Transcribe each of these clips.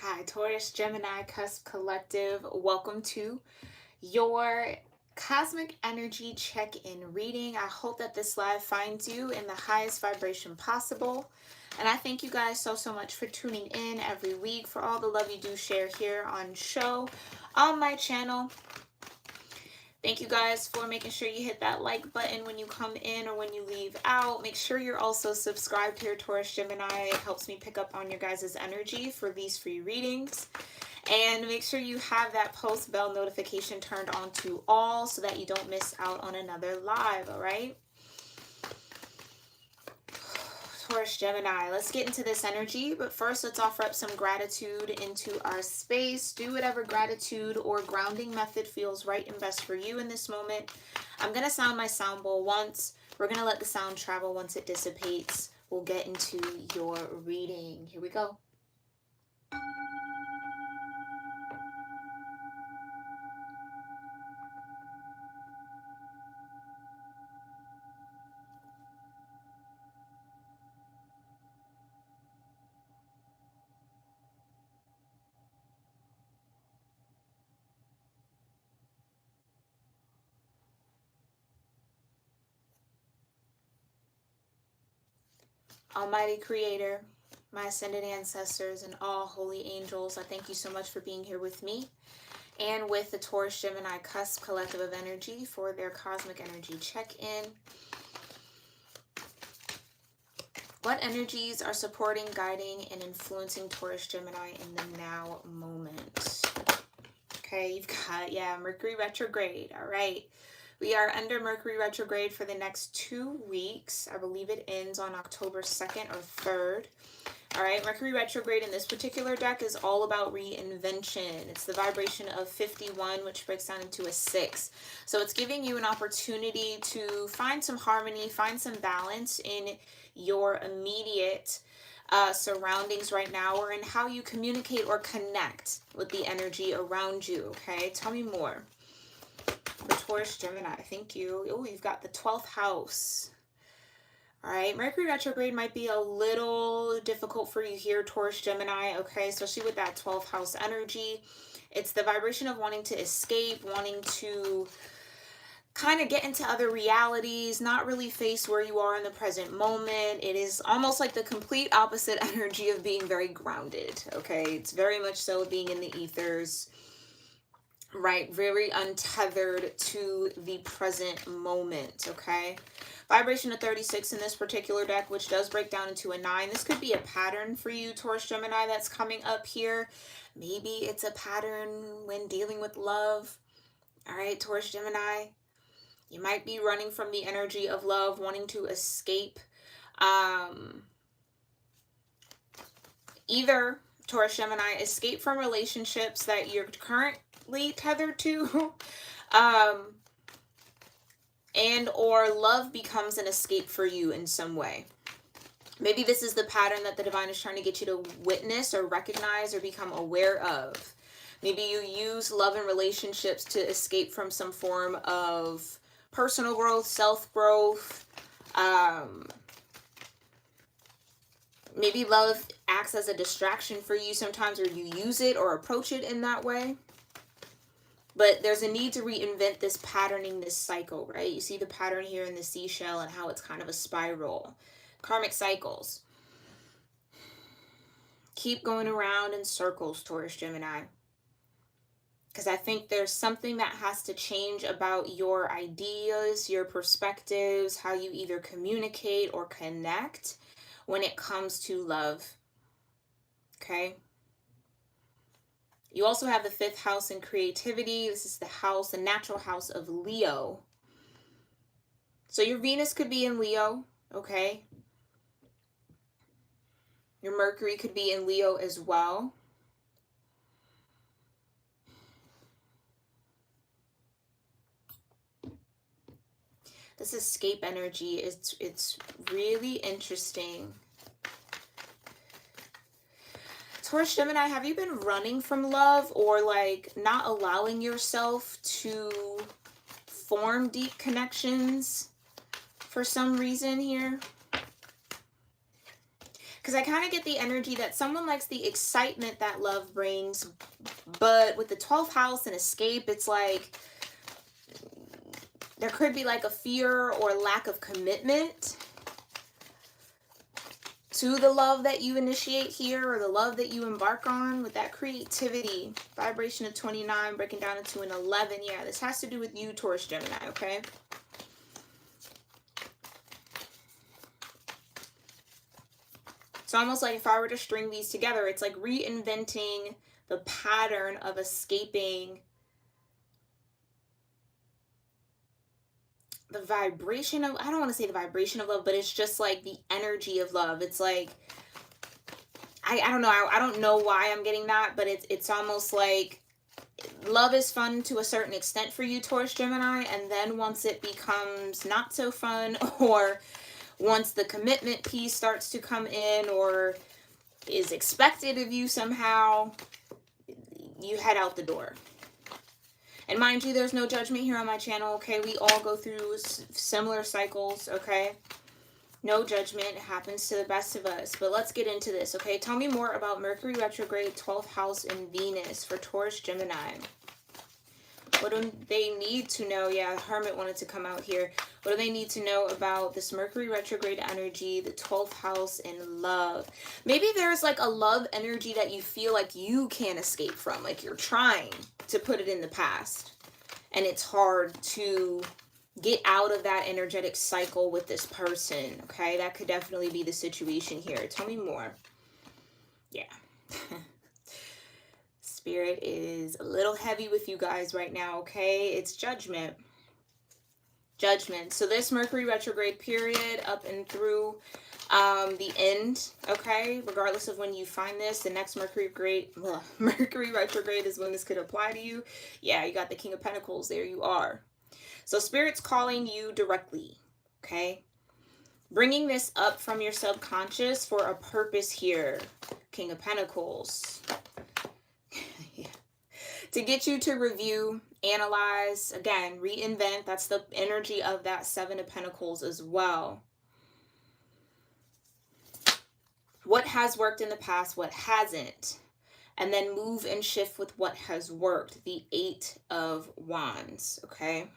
Hi, Taurus-Gemini Cusp Collective. Welcome to your cosmic energy check-in reading. I hope that this live finds you in the highest vibration possible. And I thank you guys so much for tuning in every week, for all the love you do share here on show, on my channel. Thank you guys for making sure you hit that like button when you come in or when you leave out. Make sure you're also subscribed here, Taurus Gemini. It helps me pick up on your guys' energy for these free readings. And make sure you have that post bell notification turned on to all so that you don't miss out on another live, all right? Taurus Gemini, let's get into this energy, but first let's offer up some gratitude into our space. Do whatever gratitude or grounding method feels right and best for you in this moment. I'm going to sound my sound bowl once. We're going to let the sound travel. Once it dissipates, we'll get into your reading. Here we go. Almighty Creator, my ascended ancestors, and all holy angels, I thank you so much for being here with me and with the Taurus Gemini Cusp Collective of Energy for their cosmic energy check-in. What energies are supporting, guiding, and influencing Taurus Gemini in the now moment? Okay, you've got, Mercury retrograde. All right. We are under Mercury retrograde for the next 2 weeks. I believe it ends on October 2nd or 3rd. All right, Mercury retrograde in this particular deck is all about reinvention. It's the vibration of 51, which breaks down into a 6. So it's giving you an opportunity to find some harmony, find some balance in your immediate surroundings right now, or in how you communicate or connect with the energy around you. Okay, tell me more. The Taurus Gemini, thank you. Oh, you've got the 12th house. All right, Mercury retrograde might be a little difficult for you here, Taurus Gemini, okay, especially with that 12th house energy. It's the vibration of wanting to escape, wanting to kind of get into other realities, not really face where you are in the present moment. It is almost like the complete opposite energy of being very grounded, okay? It's very much so being in the ethers, right? Very untethered to the present moment, okay? Vibration of 36 in this particular deck, which does break down into a 9. This could be a pattern for you, Taurus Gemini, that's coming up here. Maybe it's a pattern when dealing with love. All right, Taurus Gemini. You might be running from the energy of love, wanting to escape. Either, Taurus Gemini, escape from relationships that you're currently tethered to, and or love becomes an escape for you in some way. Maybe this is the pattern that the divine is trying to get you to witness or recognize or become aware of. Maybe you use love and relationships to escape from some form of personal growth, self-growth. Maybe love acts as a distraction for you sometimes, or you use it or approach it in that way. But there's a need to reinvent this patterning, this cycle, right? You see the pattern here in the seashell and how it's kind of a spiral. Karmic cycles. Keep going around in circles, Taurus Gemini. Because I think there's something that has to change about your ideas, your perspectives, how you either communicate or connect when it comes to love. Okay? You also have the 5th house in creativity. This is the house, the natural house of Leo. So your Venus could be in Leo, okay? Your Mercury could be in Leo as well. This escape energy, it's really interesting. Taurus Gemini, have you been running from love, or like not allowing yourself to form deep connections for some reason here? Because I kind of get the energy that someone likes the excitement that love brings, but with the 12th house and escape, it's like there could be like a fear or lack of commitment to the love that you initiate here or the love that you embark on with that creativity. Vibration of 29 breaking down into an 11. Yeah, this has to do with you, Taurus, Gemini, okay? It's almost like if I were to string these together, it's like reinventing the pattern of escaping the vibration of, I don't want to say the vibration of love, but it's just like the energy of love. It's like, I don't know. I don't know why I'm getting that, but it's almost like love is fun to a certain extent for you, Taurus, Gemini. And then once it becomes not so fun, or once the commitment piece starts to come in or is expected of you somehow, you head out the door. And mind you, there's no judgment here on my channel, okay? We all go through similar cycles, okay? No judgment. It happens to the best of us. But let's get into this, okay? Tell me more about Mercury retrograde, 12th house, and Venus for Taurus, Gemini. What do they need to know? Yeah, Hermit wanted to come out here. What do they need to know about this Mercury retrograde energy, the 12th house, and love? Maybe there's like a love energy that you feel like you can't escape from. Like you're trying to put it in the past. And it's hard to get out of that energetic cycle with this person. Okay, that could definitely be the situation here. Tell me more. Yeah. Spirit is a little heavy with you guys right now, okay? It's judgment. Judgment. So this Mercury retrograde period up and through the end, okay? Regardless of when you find this, the next Mercury retrograde is when this could apply to you. Yeah, you got the King of Pentacles. There you are. So Spirit's calling you directly, okay? Bringing this up from your subconscious for a purpose here. King of Pentacles. To get you to review, analyze, again, reinvent. That's the energy of that 7 of Pentacles as well. What has worked in the past, what hasn't. And then move and shift with what has worked. The 8 of Wands, okay?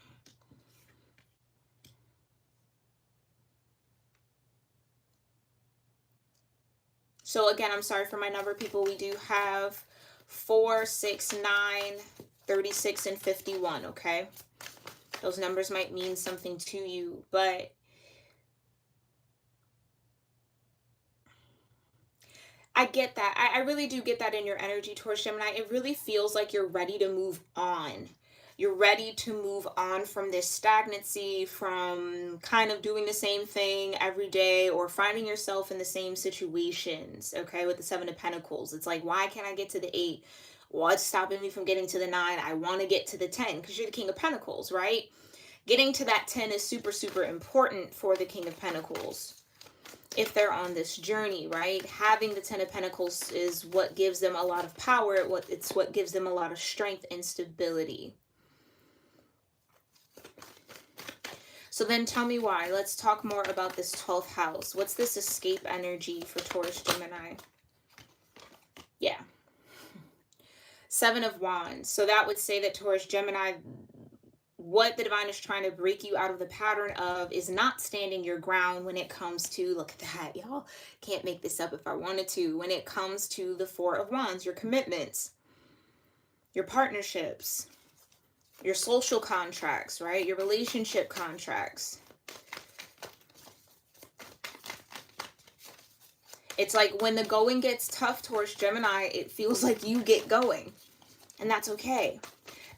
So again, I'm sorry for my number, people. We do have 4, 6, 9, 36, and 51, okay? Those numbers might mean something to you, but I get that. I really do get that in your energy, Taurus, Gemini. It really feels like you're ready to move on. You're ready to move on from this stagnancy, from kind of doing the same thing every day or finding yourself in the same situations, okay, with the 7 of Pentacles. It's like, why can't I get to the 8? What's stopping me from getting to the 9? I want to get to the 10 because you're the King of Pentacles, right? Getting to that 10 is super, super important for the King of Pentacles if they're on this journey, right? Having the 10 of Pentacles is what gives them a lot of power. It's what gives them a lot of strength and stability. So then tell me why. Let's talk more about this 12th house. What's this escape energy for Taurus, Gemini? Yeah. 7 of Wands. So that would say that Taurus, Gemini, what the divine is trying to break you out of the pattern of is not standing your ground when it comes to, look at that, y'all, can't make this up if I wanted to, when it comes to the 4 of Wands, your commitments, your partnerships, your social contracts, right? Your relationship contracts. It's like when the going gets tough, Taurus, Gemini, it feels like you get going. And that's okay,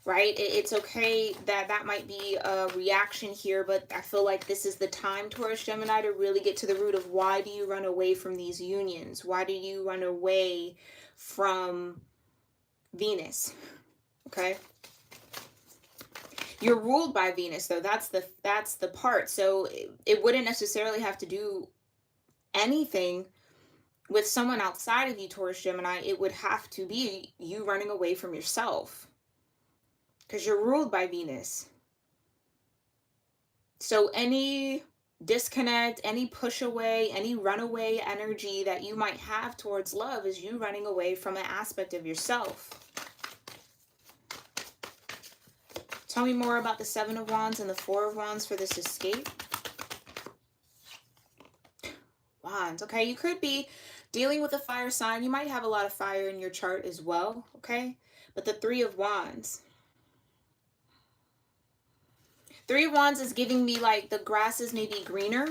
right? It's okay that that might be a reaction here, but I feel like this is the time, Taurus, Gemini, to really get to the root of why do you run away from these unions? Why do you run away from Venus? Okay? You're ruled by Venus, though. That's the part. So it wouldn't necessarily have to do anything with someone outside of you, Taurus, Gemini. It would have to be you running away from yourself because you're ruled by Venus. So any disconnect, any push away, any runaway energy that you might have towards love is you running away from an aspect of yourself. Tell me more about the Seven of Wands and the Four of Wands for this escape. Wands, okay? You could be dealing with a fire sign. You might have a lot of fire in your chart as well, okay? But the Three of Wands. Three of Wands is giving me like the grass is maybe greener.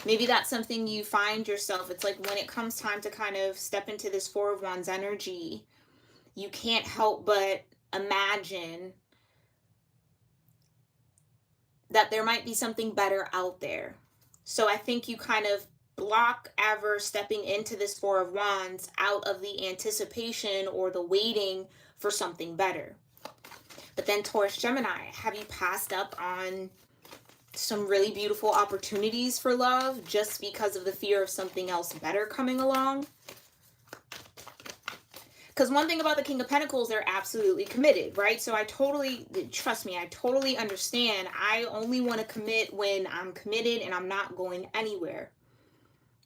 Maybe that's something you find yourself. It's like when it comes time to kind of step into this Four of Wands energy, you can't help but imagine that there might be something better out there. So I think you kind of block ever stepping into this Four of Wands out of the anticipation or the waiting for something better. But then Taurus Gemini, have you passed up on some really beautiful opportunities for love just because of the fear of something else better coming along? Because one thing about the King of Pentacles, they're absolutely committed, right? So I totally, trust me, I totally understand. I only want to commit when I'm committed and I'm not going anywhere.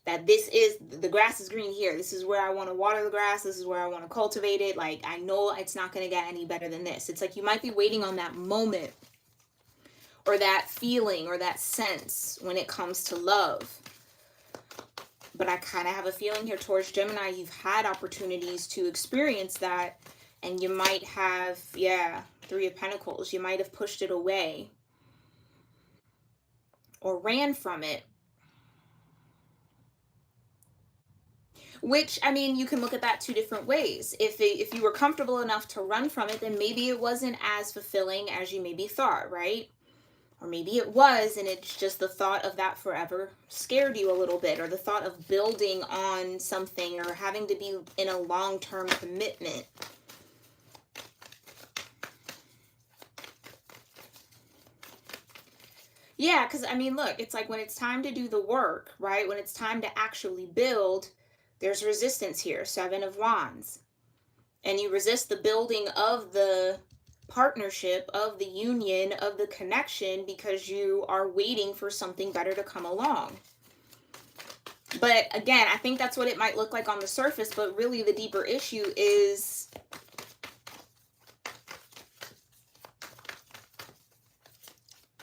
That this is, the grass is green here. This is where I want to water the grass. This is where I want to cultivate it. Like, I know it's not going to get any better than this. It's like you might be waiting on that moment or that feeling or that sense when it comes to love. But I kind of have a feeling here, Taurus Gemini, you've had opportunities to experience that. And you might have, yeah, Three of Pentacles. You might have pushed it away or ran from it. Which, I mean, you can look at that two different ways. If you were comfortable enough to run from it, then maybe it wasn't as fulfilling as you maybe thought, right? Or maybe it was, and it's just the thought of that forever scared you a little bit, or the thought of building on something or having to be in a long-term commitment. Yeah, because, I mean, look, it's like when it's time to do the work, right? When it's time to actually build, there's resistance here, Seven of Wands. And you resist the building of the partnership, of the union, of the connection, because you are waiting for something better to come along. But again, I think that's what it might look like on the surface, but really the deeper issue is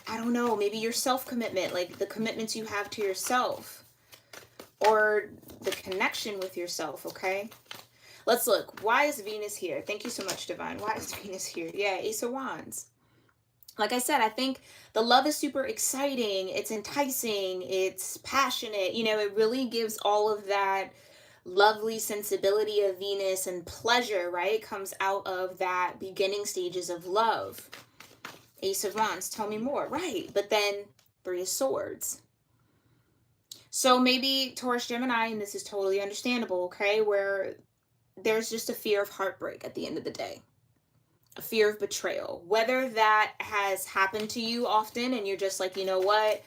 I don't know, maybe your self-commitment, like the commitments you have to yourself or the connection with yourself, okay? Let's look. Why is Venus here? Thank you so much, Divine. Why is Venus here? Yeah, Ace of Wands. Like I said, I think the love is super exciting. It's enticing. It's passionate. You know, it really gives all of that lovely sensibility of Venus and pleasure, right? Comes out of that beginning stages of love. Ace of Wands, tell me more. Right. But then Three of Swords. So maybe Taurus Gemini, and this is totally understandable, okay, where there's just a fear of heartbreak at the end of the day. A fear of betrayal. Whether that has happened to you often and you're just like, you know what?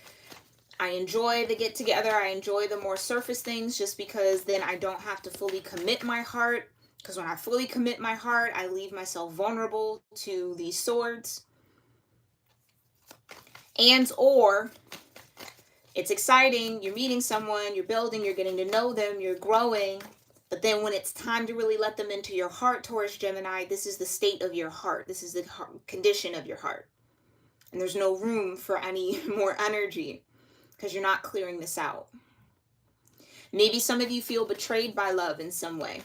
I enjoy the get together. I enjoy the more surface things just because then I don't have to fully commit my heart. Because when I fully commit my heart, I leave myself vulnerable to these swords. And or it's exciting. You're meeting someone, you're building, you're getting to know them, you're growing. But then when it's time to really let them into your heart, Taurus Gemini, this is the state of your heart. This is the condition of your heart. And there's no room for any more energy because you're not clearing this out. Maybe some of you feel betrayed by love in some way.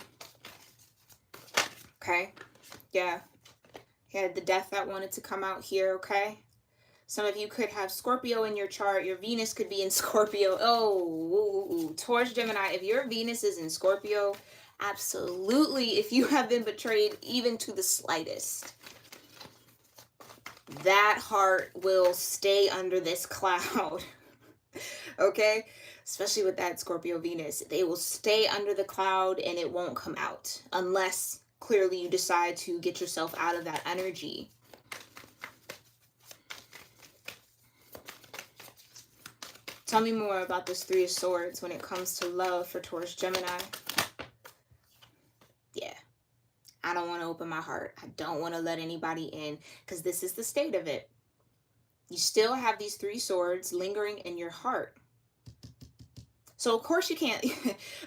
Okay? Yeah. You had the death that wanted to come out here, okay? Some of you could have Scorpio in your chart. Your Venus could be in Scorpio. Oh, Taurus Gemini, if your Venus is in Scorpio, absolutely. If you have been betrayed even to the slightest, that heart will stay under this cloud. Okay? Especially with that Scorpio Venus. They will stay under the cloud and it won't come out. Unless clearly you decide to get yourself out of that energy. Tell me more about this Three of Swords when it comes to love for Taurus Gemini. Yeah. I don't want to open my heart. I don't want to let anybody in because this is the state of it. You still have these 3 swords lingering in your heart. So of course you can't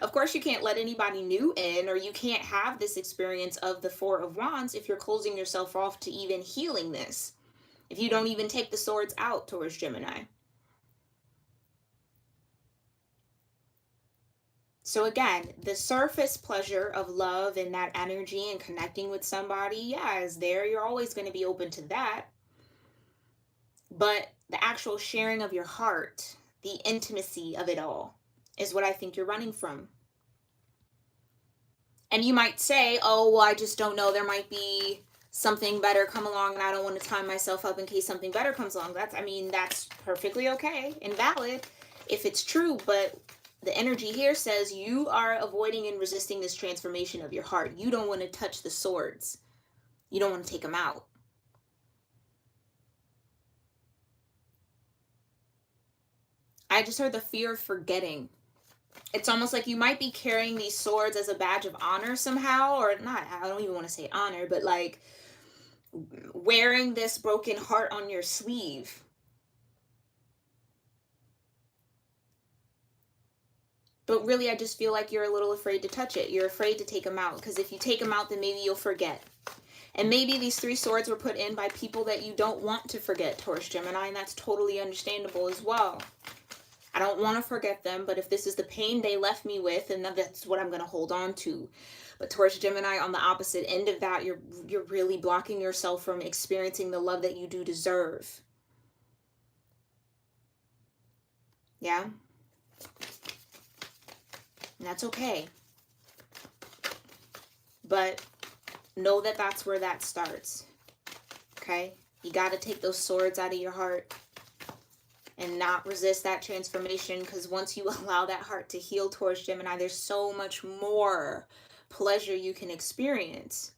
of course you can't let anybody new in, or you can't have this experience of the 4 of Wands if you're closing yourself off to even healing this. If you don't even take the swords out, Taurus-Gemini. So again, the surface pleasure of love and that energy and connecting with somebody, yeah, is there. You're always going to be open to that. But the actual sharing of your heart, the intimacy of it all, is what I think you're running from. And you might say, oh, well, I just don't know. There might be something better come along and I don't want to tie myself up in case something better comes along. That's perfectly okay and valid if it's true. But the energy here says you are avoiding and resisting this transformation of your heart. You don't want to touch the swords. You don't want to take them out. I just heard the fear of forgetting. It's almost like you might be carrying these swords as a badge of honor somehow, or not, I don't even want to say honor, but like wearing this broken heart on your sleeve. But really, I just feel like you're a little afraid to touch it. You're afraid to take them out, because if you take them out, then maybe you'll forget. And maybe these 3 swords were put in by people that you don't want to forget, Taurus-Gemini, and that's totally understandable as well. I don't want to forget them, but if this is the pain they left me with, and that's what I'm going to hold on to. But Taurus-Gemini, on the opposite end of that, you're really blocking yourself from experiencing the love that you do deserve. Yeah? And that's okay. But know that that's where that starts. Okay? You got to take those swords out of your heart and not resist that transformation, because once you allow that heart to heal, Taurus-Gemini, there's so much more pleasure you can experience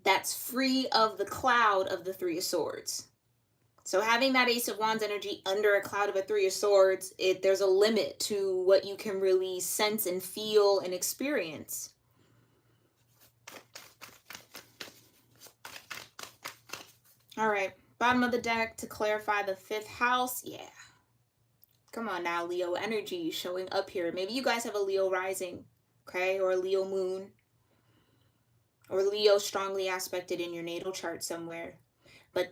that's free of the cloud of the 3 of Swords. So having that Ace of Wands energy under a cloud of a 3 of Swords, there's a limit to what you can really sense and feel and experience. All right, bottom of the deck to clarify the 5th house. Yeah. Come on now, Leo energy showing up here. Maybe you guys have a Leo rising, okay, or a Leo moon, or Leo strongly aspected in your natal chart somewhere. But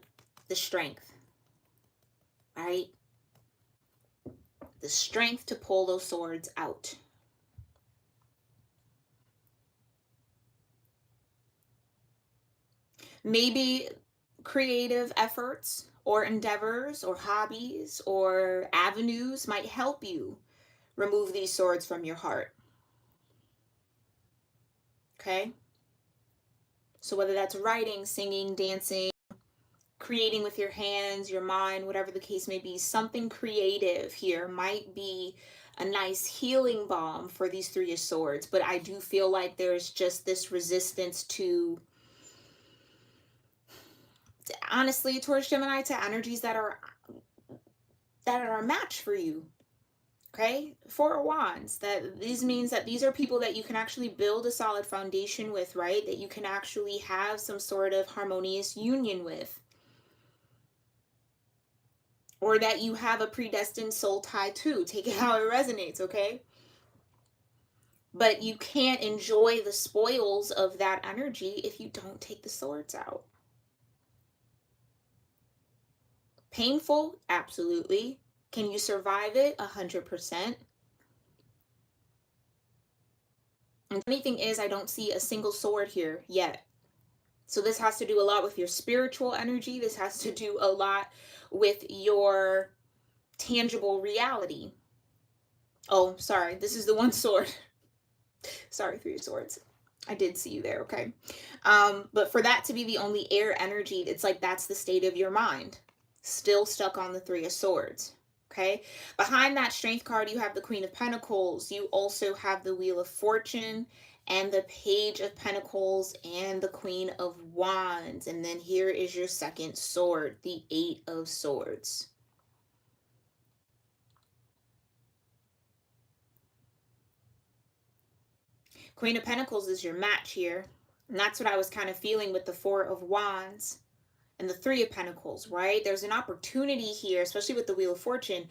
the strength, right? The strength to pull those swords out. Maybe creative efforts or endeavors or hobbies or avenues might help you remove these swords from your heart. Okay? So whether that's writing, singing, dancing, creating with your hands, your mind, whatever the case may be, something creative here might be a nice healing balm for these 3 of Swords. But I do feel like there's just this resistance to honestly, Taurus-Gemini, to energies that are a match for you. Okay, 4 of Wands. This means that these are people that you can actually build a solid foundation with, right? That you can actually have some sort of harmonious union with. Or that you have a predestined soul tie to. Take it how it resonates, okay? But you can't enjoy the spoils of that energy if you don't take the swords out. Painful? Absolutely. Can you survive it? 100%. And the funny thing is, I don't see a single sword here yet. So this has to do a lot with your spiritual energy. This has to do a lot with your tangible reality. Oh, sorry. This is the 1 sword. Sorry, 3 of Swords. I did see you there, okay? But for that to be the only air energy, it's like that's the state of your mind. Still stuck on the 3 of Swords, okay? Behind that Strength card, you have the Queen of Pentacles. You also have the Wheel of Fortune and the Page of Pentacles and the Queen of Wands. And then here is your 2nd sword, the 8 of Swords. Queen of Pentacles is your match here. And that's what I was kind of feeling with the 4 of Wands. and the Three of Pentacles, right? There's an opportunity here, especially with the Wheel of Fortune.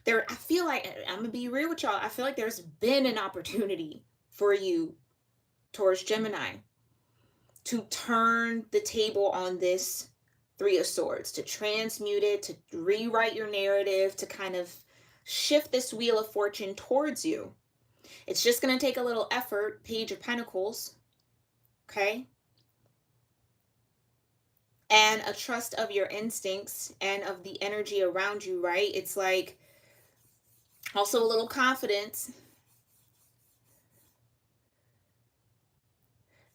I feel like, I'm going to be real with y'all, I feel like there's been an opportunity for you, Taurus Gemini, to turn the table on this Three of Swords, to transmute it, to rewrite your narrative, to kind of shift this Wheel of Fortune towards you. It's just going to take a little effort. Page of Pentacles, okay? And a trust of your instincts and of the energy around you, right? It's like also a little confidence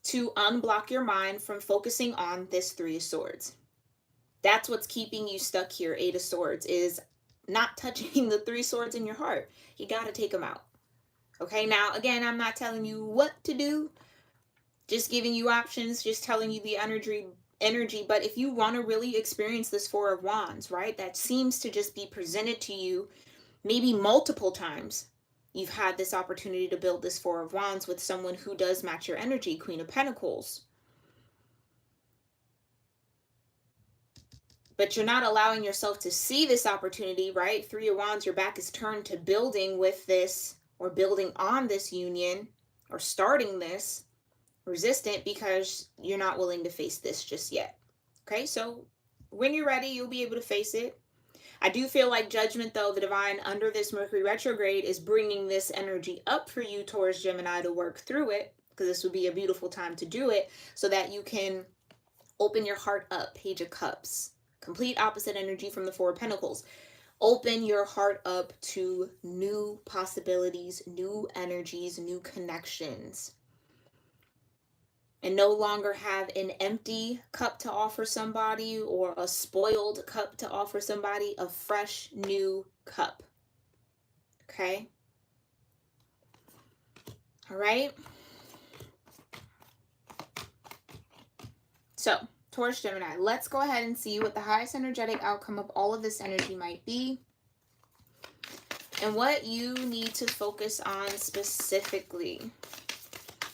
to unblock your mind from focusing on this Three of Swords. That's what's keeping you stuck here, Eight of Swords, is not touching the Three Swords in your heart. You got to take them out. Okay, now, again, I'm not telling you what to do. Just giving you options, just telling you the energy. But if you want to really experience this Four of Wands, right, that seems to just be presented to you maybe multiple times. You've had this opportunity to build this Four of Wands with someone who does match your energy, Queen of Pentacles. But you're not allowing yourself to see this opportunity, right? Three of Wands, your back is turned to building with this, or building on this union, or starting this, resistant because you're not willing to face this just yet. Okay, so when you're ready, you'll be able to face it. I do feel like Judgment, though, the divine under this Mercury retrograde is bringing this energy up for you, Taurus Gemini, to work through it, because this would be a beautiful time to do it so that you can open your heart up. Page of Cups, complete opposite energy from the Four of Pentacles. Open your heart up to new possibilities, new energies, new connections. And no longer have an empty cup to offer somebody or a spoiled cup to offer somebody, a fresh new cup. Okay? All right? So, Taurus Gemini, let's go ahead and see what the highest energetic outcome of all of this energy might be. And what you need to focus on specifically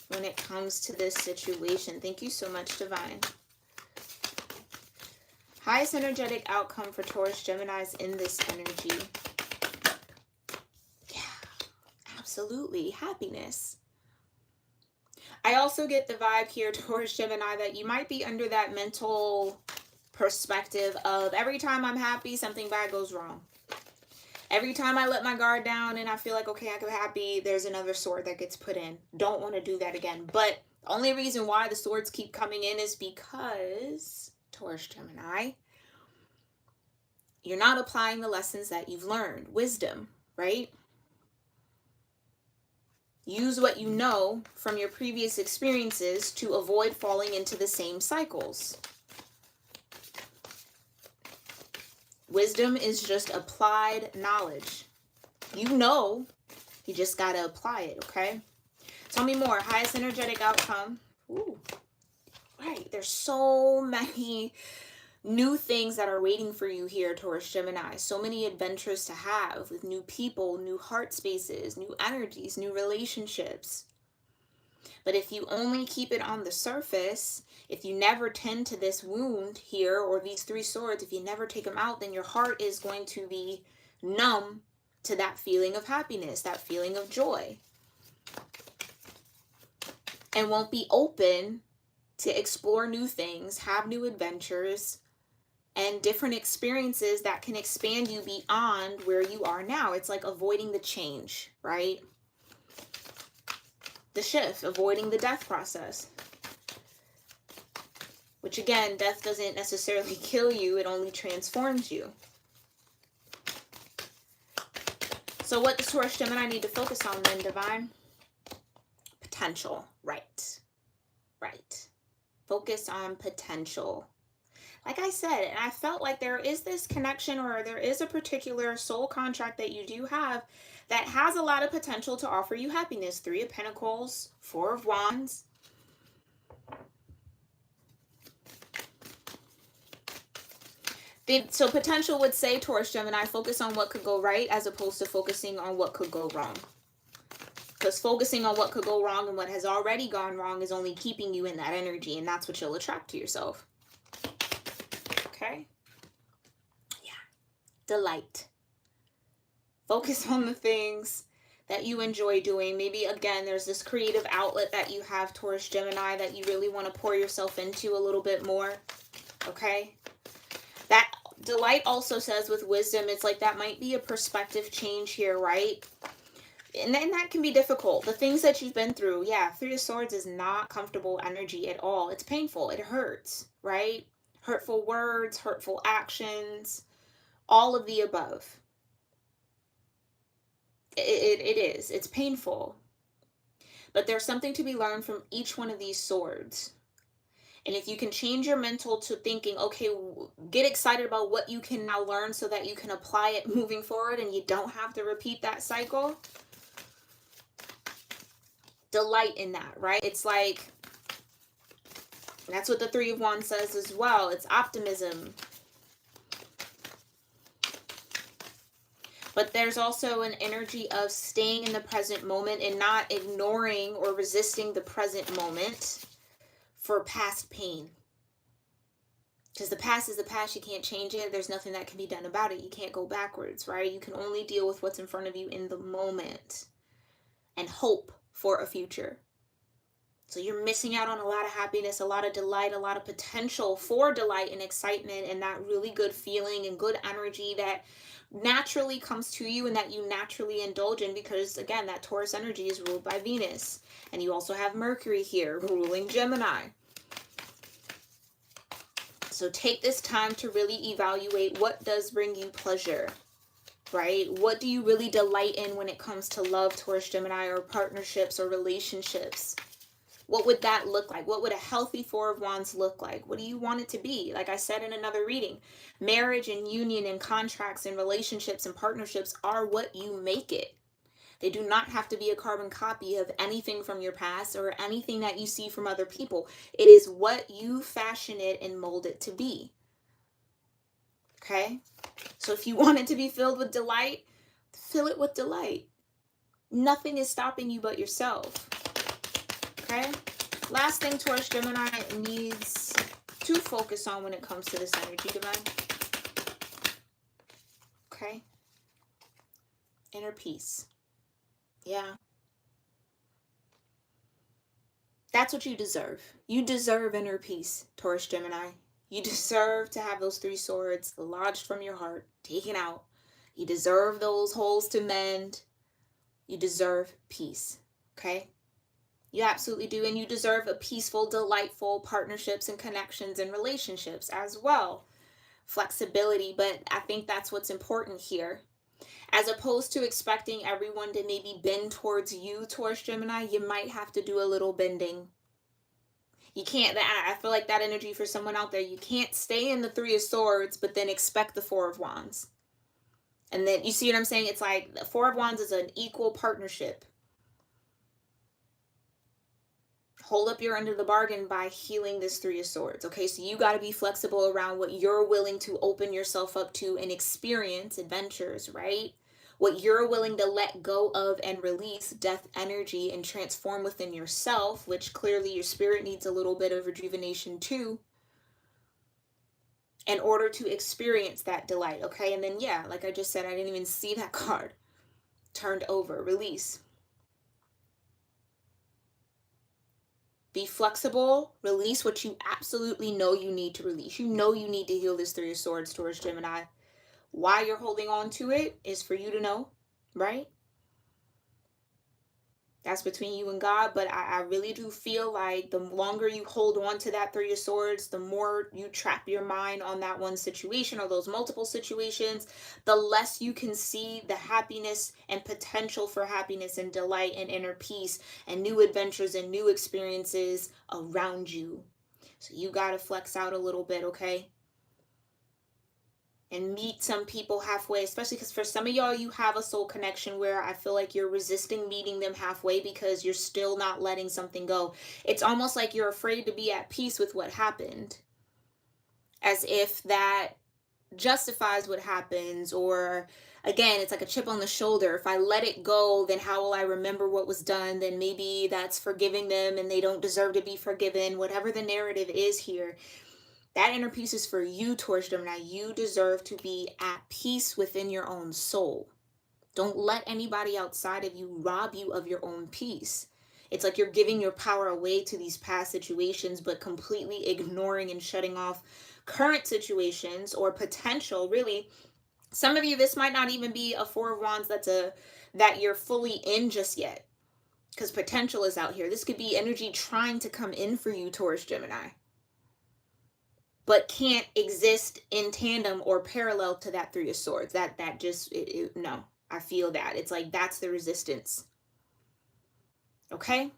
when it comes to this situation. Thank you so much, Divine. Highest energetic outcome for Taurus Geminis in this energy. Yeah, absolutely. Happiness. I also get the vibe here, Taurus Gemini, that you might be under that mental perspective of every time I'm happy, something bad goes wrong. Every time I let my guard down and I feel like, okay, I'm happy, there's another sword that gets put in. Don't want to do that again. But the only reason why the swords keep coming in is because, Taurus Gemini, you're not applying the lessons that you've learned. Wisdom, right? Use what you know from your previous experiences to avoid falling into the same cycles. Wisdom is just applied knowledge. You know, you just got to apply it, okay? Tell me more. Highest energetic outcome. Ooh, right. There's so many new things that are waiting for you here, Taurus Gemini. So many adventures to have with new people, new heart spaces, new energies, new relationships. But if you only keep it on the surface, if you never tend to this wound here or these three swords, if you never take them out, then your heart is going to be numb to that feeling of happiness, that feeling of joy, and won't be open to explore new things, have new adventures, and different experiences that can expand you beyond where you are now. It's like avoiding the change, right? The shift, avoiding the death process. Which again, death doesn't necessarily kill you, it only transforms you. So what does Taurus Gemini need to focus on then, Divine? Potential, right. Right. Focus on potential. Like I said, and I felt like there is this connection, or there is a particular soul contract that you do have that has a lot of potential to offer you happiness. Three of Pentacles, Four of Wands. So potential would say, Taurus Gemini, focus on what could go right as opposed to focusing on what could go wrong. Because focusing on what could go wrong and what has already gone wrong is only keeping you in that energy, and that's what you'll attract to yourself. Okay? Yeah. Delight. Focus on the things that you enjoy doing. Maybe, again, there's this creative outlet that you have, Taurus Gemini, that you really want to pour yourself into a little bit more. Okay? That delight also says with wisdom, it's like that might be a perspective change here, right? And then that can be difficult. The things that you've been through, yeah, Three of Swords is not comfortable energy at all. It's painful. It hurts, right? Hurtful words, hurtful actions, all of the above. It is. It's painful. But there's something to be learned from each one of these swords. And if you can change your mental to thinking, okay, get excited about what you can now learn so that you can apply it moving forward and you don't have to repeat that cycle. Delight in that, right? It's like, that's what the Three of Wands says as well. It's optimism. But there's also an energy of staying in the present moment and not ignoring or resisting the present moment for past pain. Because the past is the past. You can't change it. There's nothing that can be done about it. You can't go backwards, right? You can only deal with what's in front of you in the moment and hope for a future. So you're missing out on a lot of happiness, a lot of delight, a lot of potential for delight and excitement and that really good feeling and good energy that naturally comes to you and that you naturally indulge in, because again, that Taurus energy is ruled by Venus. And you also have Mercury here ruling Gemini. So take this time to really evaluate what does bring you pleasure, right? What do you really delight in when it comes to love, Taurus Gemini, or partnerships or relationships? What would that look like? What would a healthy Four of Wands look like? What do you want it to be? Like I said in another reading, marriage and union and contracts and relationships and partnerships are what you make it. They do not have to be a carbon copy of anything from your past or anything that you see from other people. It is what you fashion it and mold it to be. Okay? So if you want it to be filled with delight, fill it with delight. Nothing is stopping you but yourself. Okay? Last thing Taurus Gemini needs to focus on when it comes to this energy, Divine. Okay? Inner peace. Yeah. That's what you deserve. You deserve inner peace, Taurus Gemini. You deserve to have those three swords lodged from your heart, taken out. You deserve those holes to mend. You deserve peace. Okay? You absolutely do. And you deserve a peaceful, delightful partnerships and connections and relationships as well. Flexibility. But I think that's what's important here. As opposed to expecting everyone to maybe bend towards you, Taurus Gemini, you might have to do a little bending. You can't, I feel like that energy for someone out there, you can't stay in the Three of Swords, but then expect the Four of Wands. And then, you see what I'm saying? It's like the Four of Wands is an equal partnership. Hold up your end of the bargain by healing this Three of Swords. Okay, so you got to be flexible around what you're willing to open yourself up to and experience adventures, right? What you're willing to let go of and release death energy and transform within yourself, which clearly your spirit needs a little bit of rejuvenation too, in order to experience that delight. Okay, and then yeah, like I just said, I didn't even see that card turned over. Release. Be flexible. Release what you absolutely know you need to release. You know you need to heal this Three of Swords, Taurus Gemini. Why you're holding on to it is for you to know, right? That's between you and God, but I really do feel like the longer you hold on to that Three of Swords, the more you trap your mind on that one situation or those multiple situations, the less you can see the happiness and potential for happiness and delight and inner peace and new adventures and new experiences around you. So you got to flex out a little bit, okay? And meet some people halfway, especially because for some of y'all, you have a soul connection where I feel like you're resisting meeting them halfway because you're still not letting something go. It's almost like you're afraid to be at peace with what happened, as if that justifies what happens, or again, it's like a chip on the shoulder. If I let it go, then how will I remember what was done? Then maybe that's forgiving them and they don't deserve to be forgiven. Whatever the narrative is here, That inner peace is for you, Taurus Gemini. You deserve to be at peace within your own soul. Don't let anybody outside of you rob you of your own peace. It's like you're giving your power away to these past situations, but completely ignoring and shutting off current situations or potential. Really, some of you, this might not even be a Four of Wands that you're fully in just yet, because potential is out here. This could be energy trying to come in for you, Taurus Gemini, but can't exist in tandem or parallel to that Three of Swords. That just no. I feel that. It's like that's the resistance. Okay?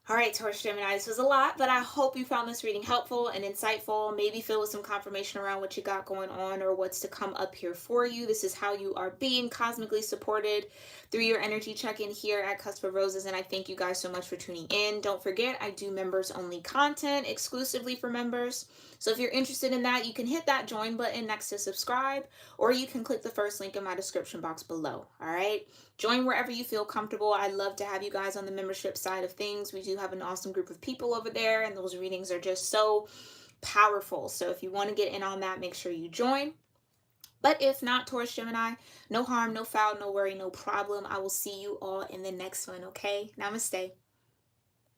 All right, Taurus Gemini, this was a lot, but I hope you found this reading helpful and insightful, maybe filled with some confirmation around what you got going on or what's to come up here for you. This is how you are being cosmically supported through your energy check-in here at Cusp of Roses, and I thank you guys so much for tuning in. Don't forget, I do members-only content exclusively for members, so if you're interested in that, you can hit that join button next to subscribe, or you can click the first link in my description box below, all right? Join wherever you feel comfortable. I'd love to have you guys on the membership side of things. We do have an awesome group of people over there, and those readings are just so powerful. So if you want to get in on that, make sure you join. But if not, Taurus Gemini, no harm, no foul, no worry, no problem. I will see you all in the next one, okay? Namaste.